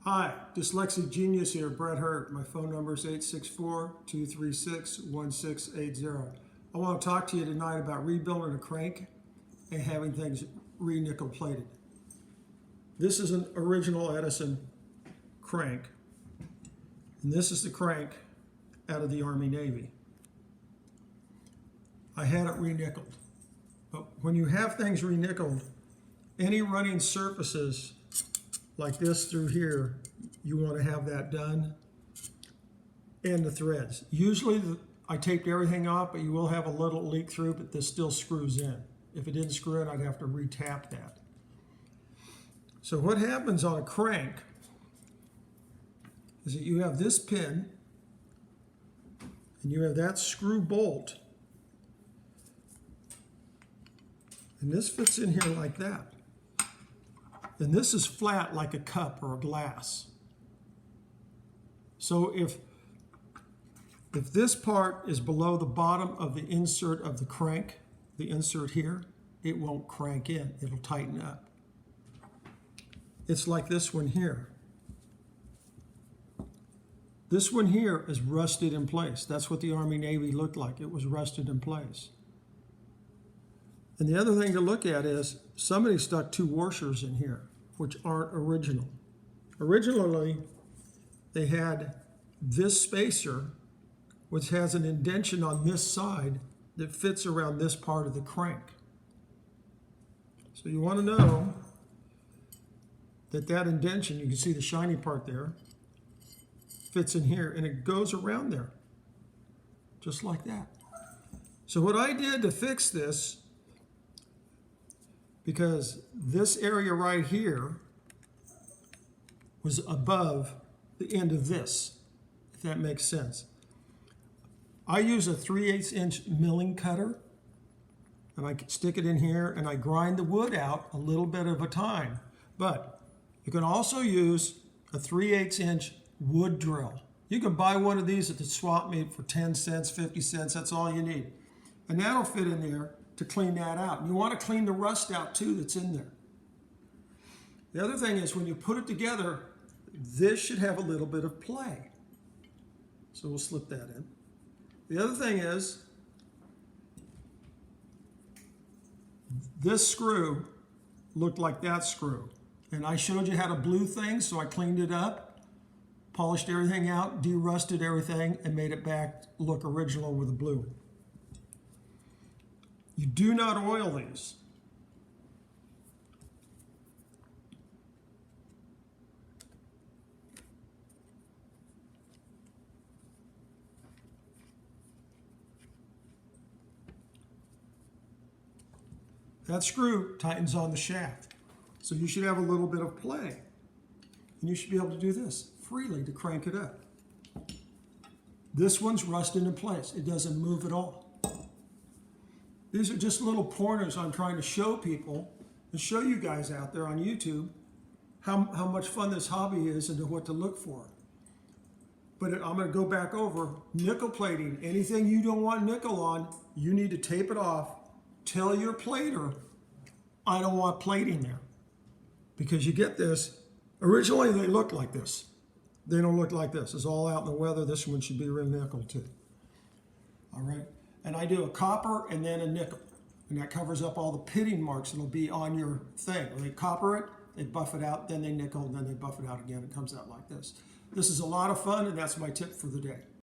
Hi, Dyslexic Genius here, Brett Hurt. My phone number is 864-236-1680. I want to talk to you tonight about rebuilding a crank and having things re-nickel plated. This is an original Edison crank, and this is the crank out of the Army Navy. I had it re-nickeled, but when you have things re-nickeled, any running surfaces like this through here, you want to have that done, and the threads. Usually I taped everything off, but you will have a little leak through, but this still screws in. If it didn't screw in, I'd have to re-tap that. So what happens on a crank is that you have this pin and you have that screw bolt, and this fits in here like that. And this is flat like a cup or a glass. So if this part is below the bottom of the insert of the crank, the insert here, it won't crank in, it'll tighten up. It's like this one here. This one here is rusted in place. That's what the Army Navy looked like. It was rusted in place. And the other thing to look at is somebody stuck two washers in here, which aren't original. Originally, they had this spacer, which has an indention on this side that fits around this part of the crank. So you want to know that that indention, you can see the shiny part there, fits in here, and it goes around there, just like that. So what I did to fix this, because this area right here was above the end of this, if that makes sense. I use a 3/8 inch milling cutter, and I stick it in here and I grind the wood out a little bit at a time. But you can also use a 3/8 inch wood drill. You can buy one of these at the swap meet for 10 cents, 50 cents, that's all you need. And that'll fit in there to clean that out. And you want to clean the rust out too that's in there. The other thing is when you put it together, this should have a little bit of play. So we'll slip that in. The other thing is this screw looked like that screw. And I showed you how to blue things, so I cleaned it up, polished everything out, de-rusted everything, and made it back look original with the blue. You do not oil these. That screw tightens on the shaft. So you should have a little bit of play. And you should be able to do this freely to crank it up. This one's rusted in place. It doesn't move at all. These are just little pointers I'm trying to show people and show you guys out there on YouTube how much fun this hobby is and what to look for. But I'm going to go back over nickel plating. Anything you don't want nickel on, you need to tape it off. Tell your plater, I don't want plating there. Because you get this, originally they look like this. They don't look like this. It's all out in the weather. This one should be real nickel too. All right. And I do a copper and then a nickel. And that covers up all the pitting marks that'll be on your thing. When they copper it, they buff it out, then they nickel, and then they buff it out again. It comes out like this. This is a lot of fun, and that's my tip for the day.